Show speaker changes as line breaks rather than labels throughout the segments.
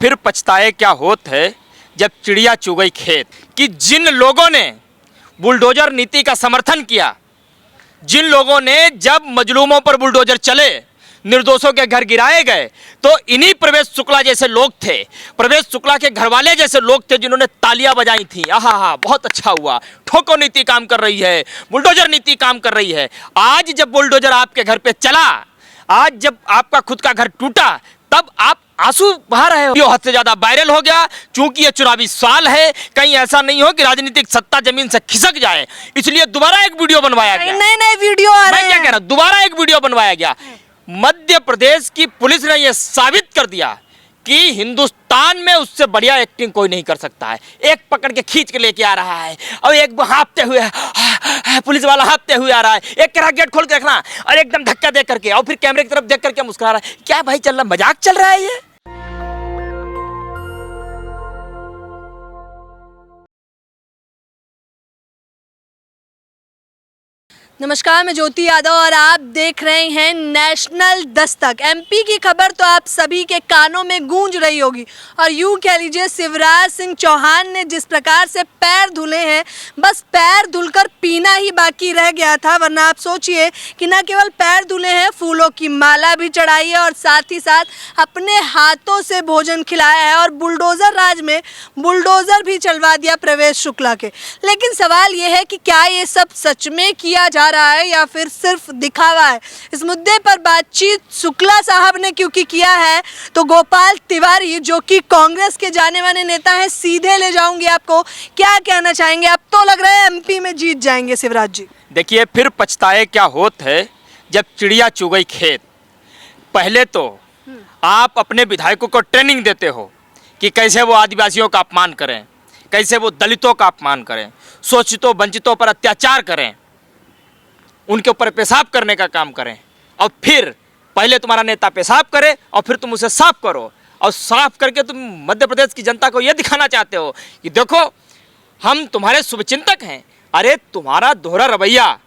फिर पछताए क्या होत है जब चिड़िया चुग गई खेत। कि जिन लोगों ने बुलडोजर नीति का समर्थन किया, जिन लोगों ने जब मजलूमों पर बुलडोजर चले, निर्दोषों के घर गिराए गए, तो इन्हीं प्रवेश शुक्ला जैसे लोग थे, प्रवेश शुक्ला के घरवाले जैसे लोग थे जिन्होंने तालियां बजाई थी। आहा, बहुत अच्छा हुआ, ठोको नीति काम कर रही है, बुलडोजर नीति काम कर रही है। आज जब बुलडोजर आपके घर पे चला, आज जब आपका खुद का घर टूटा, तब आप आंसू बहा रहे हो। हद से ज्यादा वायरल हो गया। चूंकि ये चुनावी साल है, कहीं ऐसा नहीं हो कि राजनीतिक सत्ता जमीन से खिसक जाए, इसलिए दोबारा एक वीडियो बनवाया गया।
नए वीडियो आ रहे हैं।
मैं क्या कह रहा हूं, दोबारा एक वीडियो बनवाया गया। मध्य प्रदेश की पुलिस ने यह साबित कर दिया कि हिंदुस्तान में उससे बढ़िया एक्टिंग कोई नहीं कर सकता है। एक पकड़ के खींच के लेके आ रहा है और एक हाँफते हुए, पुलिस वाला हाँफते हुए आ रहा है, एक कह रहा गेट खोल के रखना और एकदम धक्का दे करके, और फिर कैमरे की तरफ देख करके मुस्कुरा रहा है। क्या भाई चल रहा, मजाक चल रहा है ये?
नमस्कार, मैं ज्योति यादव और आप देख रहे हैं नेशनल दस्तक। एमपी की खबर तो आप सभी के कानों में गूंज रही होगी और यूं कह लीजिए शिवराज सिंह चौहान ने जिस प्रकार से पैर धुले हैं, बस पैर धुलकर पीना ही बाकी रह गया था। वरना आप सोचिए कि न केवल पैर धुले हैं, फूलों की माला भी चढ़ाई है और साथ ही साथ अपने हाथों से भोजन खिलाया है और बुलडोजर राज में बुलडोजर भी चलवा दिया प्रवेश शुक्ला के। लेकिन सवाल ये है कि क्या ये सब सच में किया जा रहा है या फिर सिर्फ दिखावा है? इस मुद्दे पर बातचीत शुक्ला साहब ने क्योंकि किया है, तो गोपाल तिवारी जो कि कांग्रेस के जाने माने नेता हैं, सीधे ले जाऊंगी आपको। क्या कहना चाहेंगे? अब तो लग रहा है एमपी में जीत जाएंगे शिवराज जी।
देखिए, फिर पछताए क्या होत है जब चिड़िया चुग गई खेत। पहले तो आप अपने विधायकों को ट्रेनिंग देते हो कि कैसे वो आदिवासियों का अपमान करें, कैसे वो दलितों का अपमान करें, शोषितों वंचितों पर अत्याचार करें, उनके ऊपर पेशाब करने का काम करें, और फिर पहले तुम्हारा नेता पेशाब करे और फिर तुम उसे साफ करो, और साफ करके तुम मध्य प्रदेश की जनता को यह दिखाना चाहते हो कि देखो हम तुम्हारे शुभचिंतक हैं। अरे तुम्हारा दोहरा रवैया,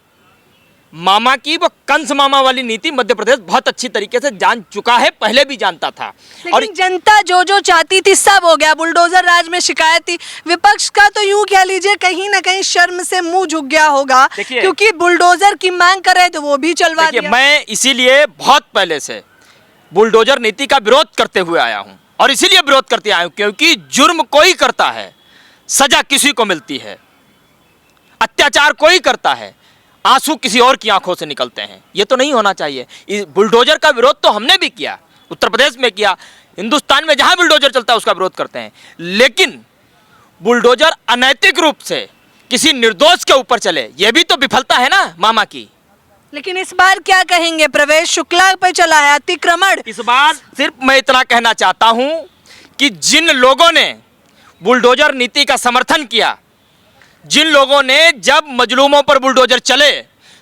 मामा की वो कंस मामा वाली नीति मध्य प्रदेश बहुत अच्छी तरीके से जान चुका है, पहले भी जानता था।
और जनता जो जो चाहती थी सब हो गया। बुलडोजर राज में शिकायत थी, विपक्ष का तो यूं कह लीजिए कहीं ना कहीं शर्म से मुंह झुक गया होगा, क्योंकि बुलडोजर की मांग कर रहे थे, वो भी चलवा दिया।
मैं इसीलिए बहुत पहले से बुलडोजर नीति का विरोध करते हुए आया हूं, और इसीलिए विरोध करते आया हूं क्योंकि जुर्म कोई करता है, सजा किसी को मिलती है, अत्याचार कोई करता है, आंसू किसी और की आंखों से निकलते हैं। ये तो नहीं होना चाहिए। इस बुलडोजर का विरोध तो हमने भी किया, उत्तर प्रदेश में किया, हिंदुस्तान में जहां बुलडोजर चलता है उसका विरोध करते हैं। लेकिन बुलडोजर अनैतिक रूप से किसी निर्दोष के ऊपर चले, यह भी तो विफलता है ना मामा की।
लेकिन इस बार क्या कहेंगे? प्रवेश शुक्ला पर चला है अतिक्रमण।
इस बार सिर्फ मैं इतना कहना चाहता हूं कि जिन लोगों ने बुलडोजर नीति का समर्थन किया, जिन लोगों ने जब मजलूमों पर बुलडोजर चले,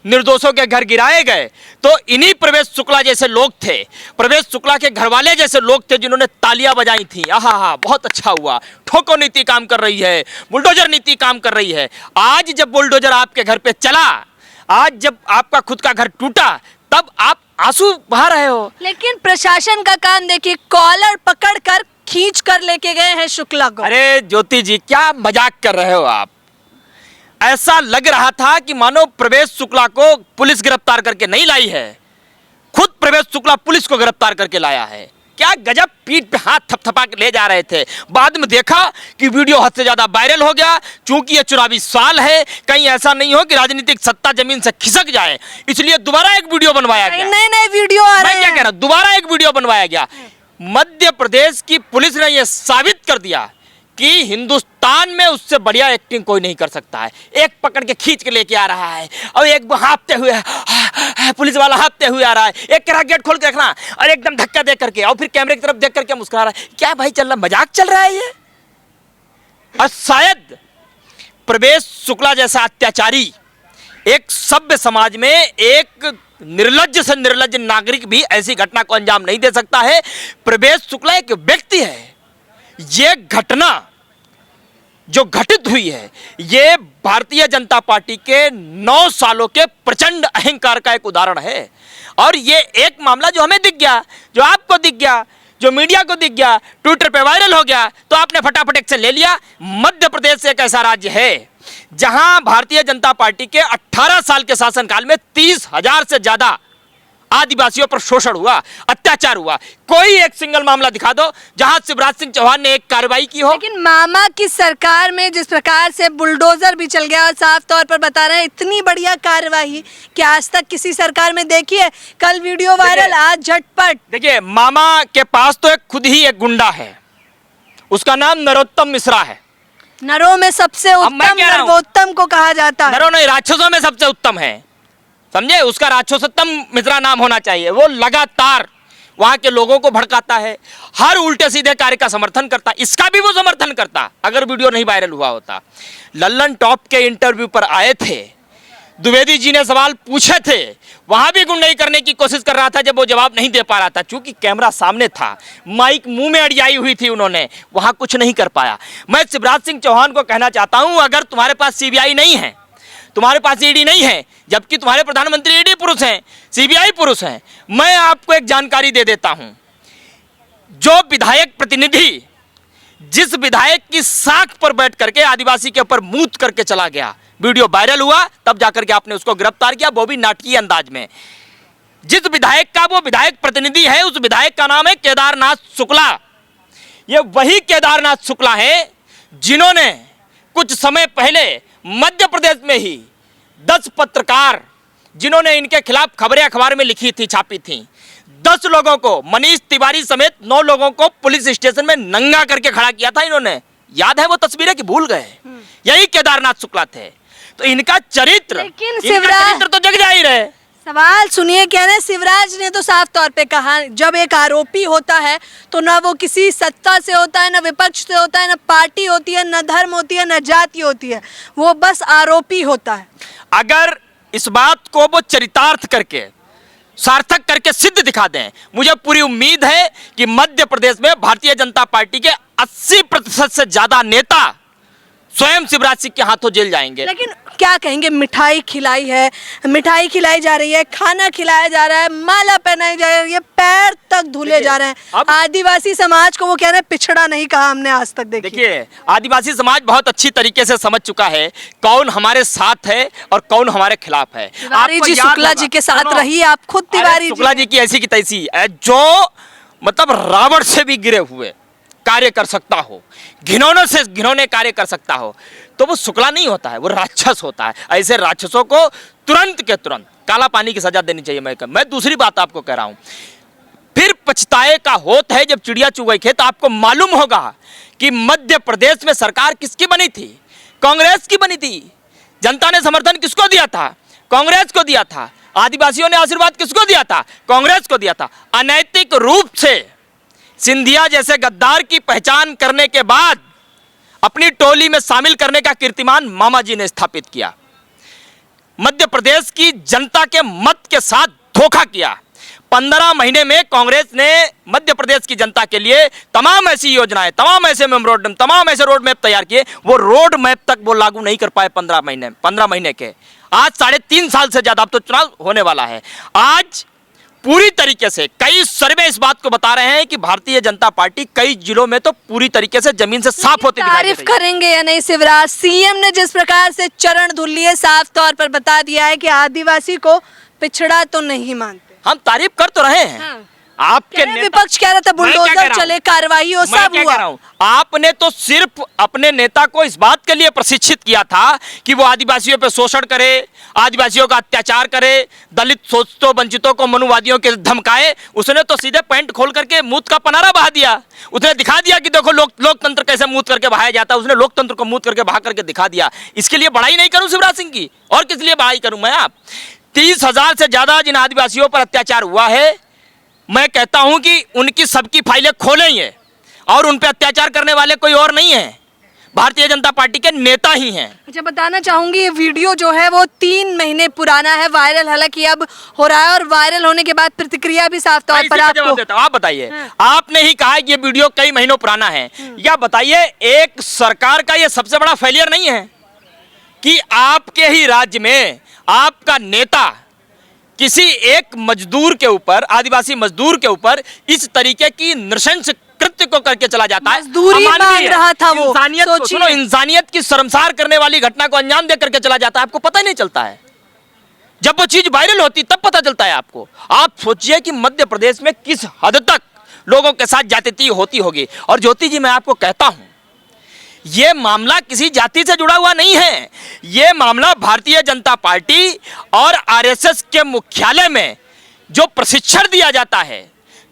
निर्दोषों के घर गिराए गए, तो इन्हीं प्रवेश शुक्ला जैसे लोग थे, प्रवेश शुक्ला के घरवाले जैसे लोग थे जिन्होंने तालियां बजाई थी। आहा, बहुत अच्छा हुआ, ठोको नीति काम कर रही है, बुलडोजर नीति काम कर रही है। आज जब बुलडोजर आपके घर पे चला, आज जब आपका खुद का घर टूटा, तब आप आंसू बहा रहे हो।
लेकिन प्रशासन का काम देखिए, कॉलर पकड़कर खींच कर लेके गए हैं शुक्ला को।
अरे ज्योति जी, क्या मजाक कर रहे हो आप? ऐसा लग रहा था कि मानो प्रवेश शुक्ला को पुलिस गिरफ्तार करके नहीं लाई है, खुद प्रवेश शुक्ला पुलिस को गिरफ्तार करके लाया है। क्या गजब, पीठ पे हाथ थपथपा के ले जा रहे थे। बाद में देखा कि वीडियो हद से ज्यादा वायरल हो गया। चूंकि ये चुनावी साल है, कहीं ऐसा नहीं हो कि राजनीतिक सत्ता जमीन से खिसक जाए, इसलिए दोबारा एक वीडियो बनवाया गया।
नए वीडियो आ रहे हैं।
मैं क्या कह रहा हूं, दोबारा एक वीडियो बनवाया गया। मध्य प्रदेश की पुलिस ने यह साबित कर दिया कि हिंदुस्तान में उससे बढ़िया एक्टिंग कोई नहीं कर सकता है। एक पकड़ के खींच के लेके आ रहा है और एक हाँफते हुए, पुलिस वाला हाँफते हुए आ रहा है, एक कह रहा गेट खोल के रखना और एकदम धक्का दे करके, और फिर कैमरे की तरफ देख करके मुस्कुरा रहा है। क्या भाई चल रहा, मजाक चल रहा है ये? और शायद प्रवेश शुक्ला जैसा अत्याचारी एक सभ्य समाज में एक निर्लज्ज से निर्लज्ज नागरिक भी ऐसी घटना को अंजाम नहीं दे सकता है। प्रवेश शुक्ला एक व्यक्ति है। ये घटना जो घटित हुई है, ये भारतीय जनता पार्टी के 9 सालों के प्रचंड अहंकार का एक उदाहरण है। और ये एक मामला जो हमें दिख गया, जो आपको दिख गया जो मीडिया को दिख गया, ट्विटर पे वायरल हो गया, तो आपने फटाफट एक्शन ले लिया। मध्य प्रदेश एक ऐसा राज्य है जहां भारतीय जनता पार्टी के 18 साल के शासनकाल में 30,000 से ज्यादा आदिवासियों पर शोषण हुआ, अत्याचार हुआ। कोई एक सिंगल मामला दिखा दो जहां शिवराज सिंह चौहान ने एक कार्रवाई की हो।
लेकिन मामा की सरकार में जिस प्रकार से बुलडोजर भी चल गया और साफ तौर पर बता रहे हैं इतनी बढ़िया कार्रवाई क्या आज तक किसी सरकार में देखी है? कल वीडियो वायरल, आज झटपट।
देखिए, मामा के पास तो खुद ही एक गुंडा है, उसका नाम नरोत्तम मिश्रा है।
नरों में सबसे उत्तम नरोत्तम को कहा जाता है।
नरों नहीं, राक्षसों में सबसे उत्तम है, समझे? उसका राक्षसोत्तम मिश्रा नाम होना चाहिए। वो लगातार वहां के लोगों को भड़काता है, हर उल्टे सीधे कार्य का समर्थन करता, इसका भी वो समर्थन करता अगर वीडियो नहीं वायरल हुआ होता। लल्लन टॉप के इंटरव्यू पर आए थे, द्विवेदी जी ने सवाल पूछे थे, वहां भी गुंडाई करने की कोशिश कर रहा था जब वो जवाब नहीं दे पा रहा था। चूंकि कैमरा सामने था, माइक मुंह में अड़ियाई हुई थी, उन्होंने वहां कुछ नहीं कर पाया। मैं शिवराज सिंह चौहान को कहना चाहता हूं, अगर तुम्हारे पास सीबीआई नहीं है, तुम्हारे पास ईडी नहीं है, जबकि तुम्हारे प्रधानमंत्री ईडी पुरुष हैं, सीबीआई पुरुष हैं, मैं आपको एक जानकारी दे देता हूं। जो विधायक प्रतिनिधि जिस विधायक की साख पर बैठ करके आदिवासी के ऊपर मूत करके चला गया, वीडियो वायरल हुआ, तब जाकर के आपने उसको गिरफ्तार किया, वो भी नाटकीय अंदाज में। जिस विधायक का वो विधायक प्रतिनिधि है, उस विधायक का नाम है केदारनाथ शुक्ला। ये वही केदारनाथ शुक्ला है जिन्होंने कुछ समय पहले मध्य प्रदेश में ही 10 पत्रकार जिन्होंने इनके खिलाफ खबरें अखबार में लिखी थी, छापी थी, 10 लोगों को, मनीष तिवारी समेत 9 लोगों को पुलिस स्टेशन में नंगा करके खड़ा किया था इन्होंने। याद है वो तस्वीरें कि भूल गए? यही केदारनाथ शुक्ला थे। तो इनका चरित्र तो जग जाहिर है।
सवाल सुनिए, कह रहे शिवराज ने तो साफ तौर पे कहा, जब एक आरोपी होता है तो ना वो किसी सत्ता से होता है, ना विपक्ष से होता है, ना पार्टी होती है, ना धर्म होती है, ना जाति होती है, वो बस आरोपी होता है।
अगर इस बात को वो चरितार्थ करके, सार्थक करके सिद्ध दिखा दें, मुझे पूरी उम्मीद है कि मध्य प्रदेश में भारतीय जनता पार्टी के 80% से ज्यादा नेता स्वयं शिवराज सिंह के हाथों जेल जाएंगे।
लेकिन क्या कहेंगे, मिठाई खिलाई है, मिठाई खिलाई जा रही है, खाना खिलाया जा रहा है, माला पहनाई जा रही है, पैर तक धुले जा रहे हैं। आदिवासी समाज को वो कह रहे हैं पिछड़ा नहीं कहा हमने आज तक।
देखिए, आदिवासी समाज बहुत अच्छी तरीके से समझ चुका है कौन हमारे साथ है और कौन हमारे खिलाफ है।
तिवारी जी शुक्ला जी के साथ रही, आप खुद तिवारी
शुक्ला जी की ऐसी की तैसी, जो मतलब रावण से भी गिरे हुए कार्य कर सकता हो, घिनौने से घिनौने कार्य कर सकता हो, तो वो शुक्ला नहीं होता है, वो राक्षस होता है। ऐसे राक्षसों को तुरंत के तुरंत काला पानी की सजा देनी चाहिए। मैं दूसरी बात आपको कह रहा हूं, फिर पछताए का होत है जब चिड़िया चुग गई खेत। आपको मालूम होगा कि मध्य प्रदेश में सरकार किसकी बनी थी? कांग्रेस की बनी थी। जनता ने समर्थन किसको दिया था? कांग्रेस को दिया था। आदिवासियों ने आशीर्वाद किसको दिया था? कांग्रेस को दिया था। अनैतिक रूप से सिंधिया जैसे गद्दार की पहचान करने के बाद अपनी टोली में शामिल करने का कीर्तिमान मामा जी ने स्थापित किया। मध्य प्रदेश की जनता के मत के साथ धोखा किया। 15 महीने में कांग्रेस ने मध्य प्रदेश की जनता के लिए तमाम ऐसी योजनाएं, तमाम ऐसे मेमोरेंडम, तमाम ऐसे रोड मैप तैयार किए। वो रोड मैप तक वो लागू नहीं कर पाए 15 महीने के। आज 3.5 साल से ज्यादा, अब तो चुनाव होने वाला है, आज पूरी तरीके से कई सर्वे इस बात को बता रहे हैं कि भारतीय जनता पार्टी कई जिलों में तो पूरी तरीके से जमीन से साफ होती दिखाई दे रही है।
तारीफ करेंगे या नहीं शिवराज? सीएम ने जिस प्रकार से चरण धुल लिए, साफ तौर पर बता दिया है कि आदिवासी को पिछड़ा तो नहीं मानते।
हम तारीफ कर तो रहे हैं।
हाँ।
आपके
विपक्ष कह रहा था बुलडोजर चले, कार्रवाई हो, सब हुआ।
आपने तो सिर्फ अपने नेता को इस बात के लिए प्रशिक्षित किया था कि वो आदिवासियों पे शोषण करे, आदिवासियों का अत्याचार करे, दलित शोषितों वंचितों को मनुवादियों के धमकाए। उसने तो सीधे पैंट खोल करके मूत का पनारा बहा दिया। उसने दिखा दिया कि देखो लोकतंत्र कैसे मूत करके बहाया जाता है। उसने लोकतंत्र को मूत करके बहा करके दिखा दिया। इसके लिए बड़ाई नहीं करूं शिवराज सिंह की, और किस लिए बड़ाई करूं मैं? आप 30,000 से ज्यादा जिन आदिवासियों पर अत्याचार हुआ है, मैं कहता हूं कि उनकी सबकी फाइलें खोलेंगे और उन पे अत्याचार करने वाले कोई और नहीं है, भारतीय जनता पार्टी के नेता ही हैं।
अच्छा, बताना चाहूंगी ये वीडियो जो है वो 3 महीने पुराना है, वायरल हालांकि अब हो रहा है, और वायरल होने के बाद प्रतिक्रिया भी साफ तौर पर आपको।
आप बताइए, आपने ही कहा कि ये वीडियो कई महीनों पुराना है, या बताइए एक सरकार का ये सबसे बड़ा फेलियर नहीं है कि आपके ही राज्य में आपका नेता किसी एक मजदूर के ऊपर, आदिवासी मजदूर के ऊपर इस तरीके की नृशंस कृत्य को करके चला जाता है।
मजदूरी मांग रहा था वो,
इंसानियत को, सुनो, इंसानियत की शर्मसार करने वाली घटना को अंजाम दे करके चला जाता है, आपको पता ही नहीं चलता है। जब वो चीज वायरल होती तब पता चलता है आपको। आप सोचिए कि मध्य प्रदेश में किस हद तक लोगों के साथ जाति होती होगी। और ज्योति जी, मैं आपको कहता हूं, ये मामला किसी जाति से जुड़ा हुआ नहीं है। ये मामला भारतीय जनता पार्टी और आरएसएस के मुख्यालय में जो प्रशिक्षण दिया जाता है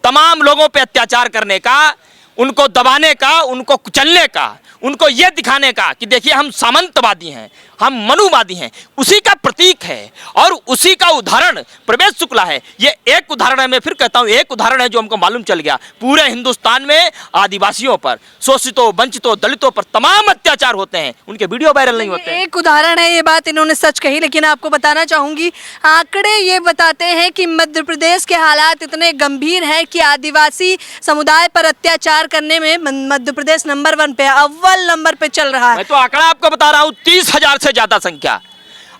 तमाम लोगों पे अत्याचार करने का, उनको दबाने का, उनको कुचलने का, उनको यह दिखाने का कि देखिए हम सामंतवादी हैं, हम मनुवादी हैं, उसी का प्रतीक है और उसी का उदाहरण प्रवेश शुक्ला है। ये एक उदाहरण है, मैं फिर कहता हूं, एक उदाहरण है जो हमको मालूम चल गया। पूरे हिंदुस्तान में आदिवासियों पर, शोषितों, वंचितों, दलितों पर तमाम अत्याचार होते हैं, उनके वीडियो वायरल नहीं होते।
एक उदाहरण है, ये बात इन्होंने सच कही, लेकिन आपको बताना चाहूंगी आंकड़े ये बताते हैं कि मध्य प्रदेश के हालात इतने गंभीर हैं कि आदिवासी समुदाय पर अत्याचार करने में मध्य प्रदेश नंबर 1 पे, अव्वल नंबर पे चल रहा है।
मैं तो आंकड़ा आपको बता रहा हूं, 30,000 से ज्यादा संख्या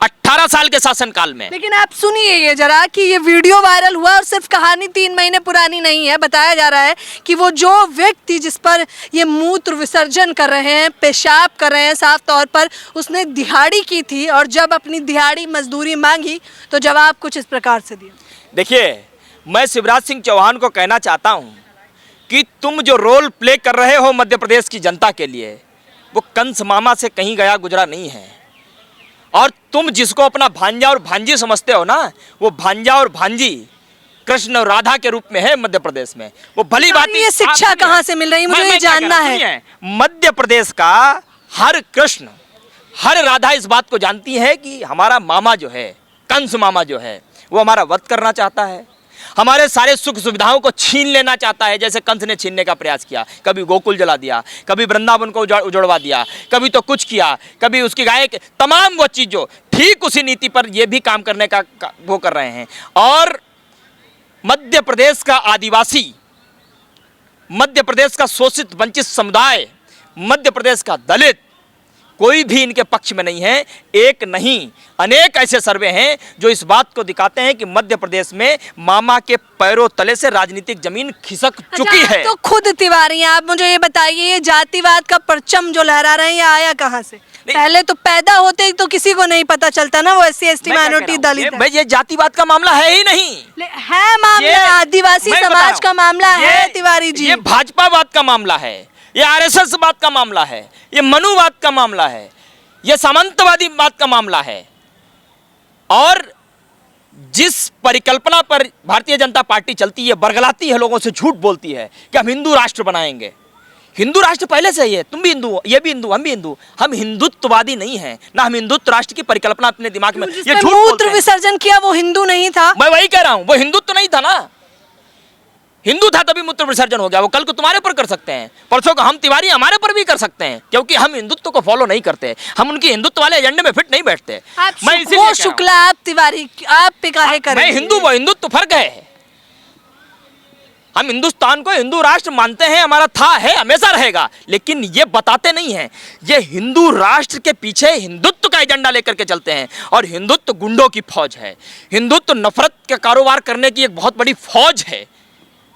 18 साल के शासनकाल में।
लेकिन आप सुनिए ये जरा कि ये वीडियो वायरल हुआ और सिर्फ कहानी 3 महीने पुरानी नहीं है। बताया जा रहा है कि वो जो व्यक्ति जिस पर ये मूत्र विसर्जन कर रहे हैं, पेशाब कर रहे हैं साफ तौर पर, उसने दिहाड़ी की थी और जब अपनी दिहाड़ी मजदूरी मांगी तो जवाब कुछ इस प्रकार से दिया।
देखिए, मैं शिवराज सिंह चौहान को कहना चाहता हूं कि तुम जो रोल प्ले कर रहे हो मध्य प्रदेश की जनता के लिए, वो कंस मामा से कहीं गया गुजरा नहीं है। और तुम जिसको अपना भांजा और भांजी समझते हो ना, वो भांजा और भांजी कृष्ण और राधा के रूप में है मध्य प्रदेश में। वो भली बात,
ये शिक्षा कहाँ से मिल रही है, मुझे ये जानना है।
मध्य प्रदेश का हर कृष्ण, हर राधा इस बात को जानती है कि हमारा मामा जो है, कंस मामा जो है, वो हमारा वध करना चाहता है, हमारे सारे सुख सुविधाओं को छीन लेना चाहता है, जैसे कंस ने छीनने का प्रयास किया। कभी गोकुल जला दिया, कभी वृंदावन को उजड़वा दिया, कभी तो कुछ किया, कभी उसकी गाय के, तमाम वो चीज़ों, ठीक उसी नीति पर ये भी काम करने का वो कर रहे हैं। और मध्य प्रदेश का आदिवासी, मध्य प्रदेश का शोषित वंचित समुदाय, मध्य प्रदेश का दलित, कोई भी इनके पक्ष में नहीं है। एक नहीं, अनेक ऐसे सर्वे हैं जो इस बात को दिखाते हैं कि मध्य प्रदेश में मामा के पैरों तले से राजनीतिक जमीन खिसक चुकी है।
तो खुद तिवारी हैं, आप मुझे ये बताइए, ये जातिवाद का परचम जो लहरा रहे हैं, ये आया कहाँ से? पहले तो पैदा होते ही तो किसी को नहीं पता चलता ना वो SC ST माइनॉरिटी दलित है।
ये जातिवाद का मामला है ही नहीं,
है मामला आदिवासी समाज का मामला है तिवारी जी।
ये भाजपावाद का मामला है, ये RSS बात का मामला है, ये मनुवाद का मामला है, ये सामंतवादी बात का मामला है। और जिस परिकल्पना पर भारतीय जनता पार्टी चलती है, बरगलाती है, लोगों से झूठ बोलती है कि हम हिंदू राष्ट्र बनाएंगे। हिंदू राष्ट्र पहले से ही है, तुम भी हिंदू हो, ये भी हिंदू, हम भी हिंदू। हम हिंदुत्ववादी नहीं हैं, ना हम हिंदुत्व राष्ट्र की परिकल्पना अपने दिमाग में, ये झूठ
मूत्र विसर्जन किया वो हिंदू नहीं था।
मैं वही कह रहा हूं, वो हिंदुत्व नहीं था ना। हिंदू था तभी मूत्र विसर्जन हो गया। वो कल को तुम्हारे पर कर सकते हैं, परसों को हम तिवारी हमारे पर भी कर सकते हैं, क्योंकि हम हिंदुत्व को फॉलो नहीं करते, हम उनके हिंदुत्व वाले एजेंडे में फिट नहीं बैठते।
मैं इसीलिए शुक्ला, आप तिवारी, आप पे काहे करें?
मैं हिंदू, वो हिंदुत्व फर्क है। हम हिंदुस्तान को हिंदू राष्ट्र मानते हैं, हमारा था, है, हमेशा रहेगा, लेकिन ये बताते नहीं हैं। ये हिंदू राष्ट्र के पीछे हिंदुत्व का एजेंडा लेकर के चलते हैं, और हिंदुत्व गुंडों की फौज है, हिंदुत्व नफरत का कारोबार करने की एक बहुत बड़ी फौज है,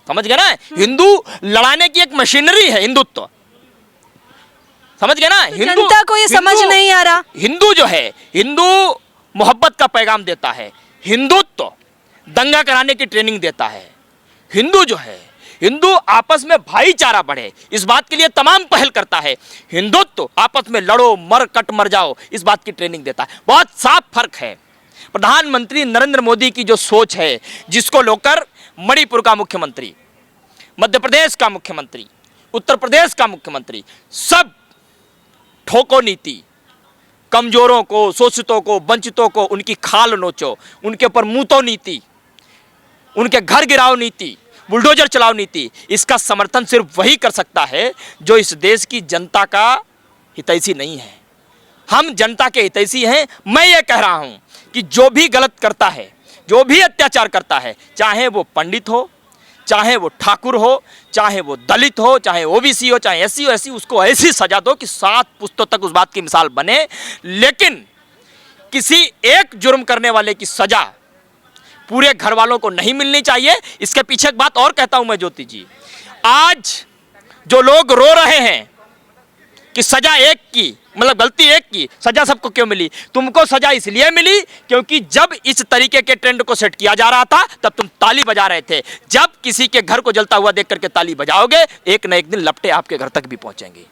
समझ गए ना? हिंदू लड़ाने की एक मशीनरी है हिंदुत्व, समझ गए ना? हिंदू,
जनता को ये समझ नहीं आ रहा।
हिंदू जो है, हिंदू मोहब्बत का पैगाम देता है, हिंदुत्व दंगा कराने की ट्रेनिंग देता है। हिंदू जो है, हिंदू आपस में भाईचारा बढ़े, इस बात के लिए तमाम पहल करता है। हिंदुत्व आपस में लड़ो, मर कट मर जाओ, इस बात की ट्रेनिंग देता है। बहुत साफ फर्क है। प्रधानमंत्री नरेंद्र मोदी की जो सोच है, जिसको लेकर मणिपुर का मुख्यमंत्री, मध्य प्रदेश का मुख्यमंत्री, उत्तर प्रदेश का मुख्यमंत्री, सब ठोको नीति, कमजोरों को, शोषितों को, वंचितों को उनकी खाल नोचो, उनके ऊपर मुंतो नीति, उनके घर गिराओ नीति, बुलडोजर चलाओ नीति, इसका समर्थन सिर्फ वही कर सकता है जो इस देश की जनता का हितैषी नहीं है। हम जनता के हितैषी हैं। मैं ये कह रहा हूं कि जो भी गलत करता है, जो भी अत्याचार करता है, चाहे वो पंडित हो, चाहे वो ठाकुर हो, चाहे वो दलित हो, चाहे OBC हो, चाहे SC हो, SC, उसको ऐसी सजा दो कि 7 पुश्तों तक उस बात की मिसाल बने। लेकिन किसी एक जुर्म करने वाले की सजा पूरे घर वालों को नहीं मिलनी चाहिए। इसके पीछे एक बात और कहता हूं मैं ज्योति जी, आज जो लोग रो रहे हैं कि सजा एक की, मतलब गलती एक की, सजा सबको क्यों मिली? तुमको सजा इसलिए मिली क्योंकि जब इस तरीके के ट्रेंड को सेट किया जा रहा था तब तुम ताली बजा रहे थे। जब किसी के घर को जलता हुआ देख करके ताली बजाओगे, एक न एक दिन लपटे आपके घर तक भी पहुंचेंगे।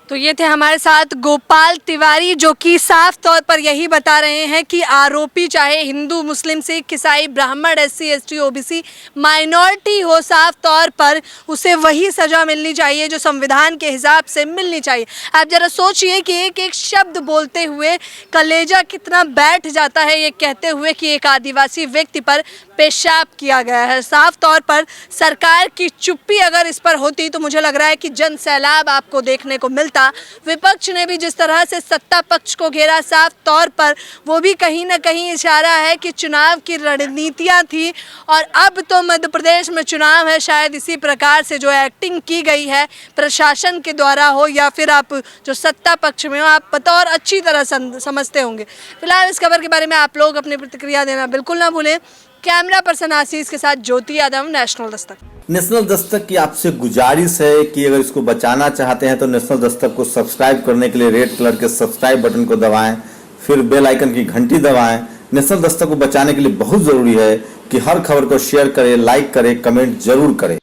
तो ये थे हमारे साथ गोपाल तिवारी, जो कि साफ तौर पर यही बता रहे हैं कि आरोपी चाहे हिंदू, मुस्लिम, सिख, ईसाई, ब्राह्मण, SC, ST, OBC माइनॉरिटी हो, साफ तौर पर उसे वही सज़ा मिलनी चाहिए जो संविधान के हिसाब से मिलनी चाहिए। आप ज़रा सोचिए कि एक एक शब्द बोलते हुए कलेजा कितना बैठ जाता है ये कहते हुए कि एक आदिवासी व्यक्ति पर पेशाब किया गया है। साफ तौर पर सरकार की चुप्पी अगर इस पर होती तो मुझे लग रहा है कि जन सैलाब आपको देखने को मिलता। विपक्ष ने भी जिस तरह से सत्ता पक्ष को घेरा, साफ तौर पर वो भी कहीं ना कहीं इशारा है कि चुनाव की रणनीतियां थी और अब तो मध्य प्रदेश में चुनाव है, शायद इसी प्रकार से जो एक्टिंग की गई है प्रशासन के द्वारा हो या फिर आप जो सत्ता पक्ष में हो, आप बतौर अच्छी तरह समझते होंगे। फिलहाल इस खबर के बारे में आप लोग अपनी प्रतिक्रिया देना बिल्कुल ना भूलें। कैमरा पर्सन आशीष के साथ ज्योति यादव, नेशनल दस्तक।
नेशनल दस्तक की आपसे गुजारिश है कि अगर इसको बचाना चाहते हैं तो नेशनल दस्तक को सब्सक्राइब करने के लिए रेड कलर के सब्सक्राइब बटन को दबाएं, फिर बेल आइकन की घंटी दबाएं। नेशनल दस्तक को बचाने के लिए बहुत जरूरी है कि हर खबर को शेयर करें, लाइक करें, कमेंट जरूर करें।